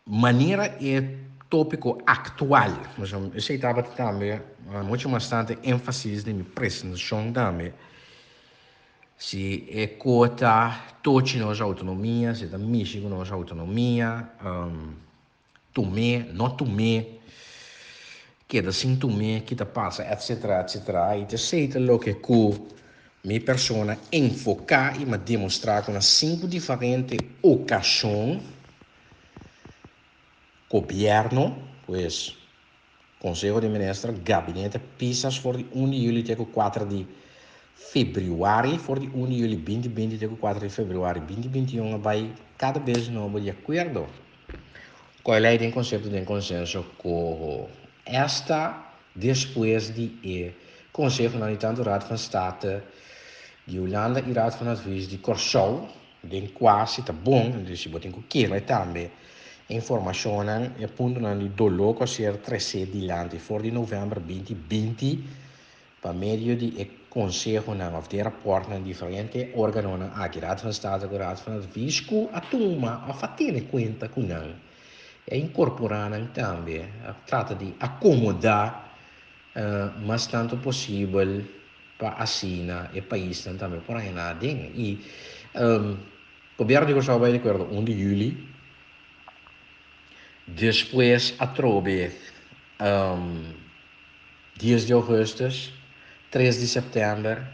maneira é tópico atual, mas eu sei que também muito bastante ênfase na minha apresentação também. Se é cota, todos nós autonomia, se é mexer com nossa autonomia, tomé, não tomé, que da sem tomé, que da passa, etc, etc. E te sei lo que com minha persona enfocar e me demonstrar com cinco diferentes ocasiões, governo, pues Conselho de Ministros, Gabinete Pisas voor de 1 juli tegen 4 de februari, voor de 1 juli 2020 tegen 4 de februari 2021, vai cada vez novo de acordo com a lei de conceito de consenso com esta depois de Conselho na tanto Raad van State de Holanda e Raad van Advies de Curaçao, de quase está bom, dus je moet in keer também informationen e appunto di dolore così trece di lanti for di novembre 2020 per medio di consejo of di rapporto differenti organi anche Raad van State e Raad van Advies cu a toma a fatene conta con e incorporare também tratta di accomodare mas tanto possibile para a China e país também por aí nada e governo di Kosovo vai de acordo 1 de julho. Depois atrobe 10 de agosto, 3 de setembro,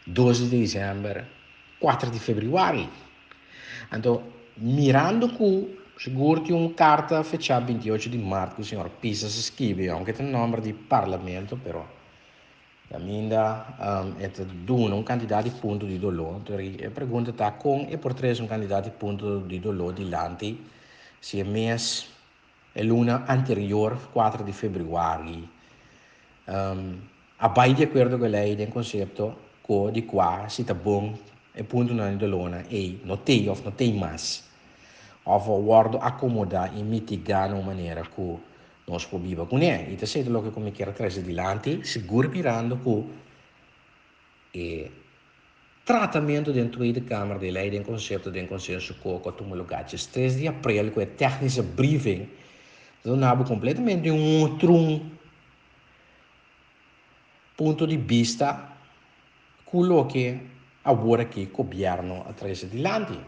12 de dezembro, 4 de fevereiro. Então, mirando que seguro que uma carta fechada 28 de março, o senhor Pisa se escreve, aunque tem nome de parlamento, però ainda é duna um candidato de ponto de dolor. Então, a pergunta está com e por trás um candidato de ponto de dolor de lante, se é mês a luna anterior, 4 de februari. Abai de acordo com a lei del conceito que di qua si sta bom e punto non de lona e não tem mais. Of guardo accomodar e mitigar de uma maneira que nós podemos com ele. E te sei lo que come quer trazer dilante, seguro pirando que tratamento dentro da Câmara de Lei del conceito de consenso com o lugar. 3 de abril, com a técnica briefing, donava completamente outro ponto de vista quello che lavora che il governo attraverso di landi.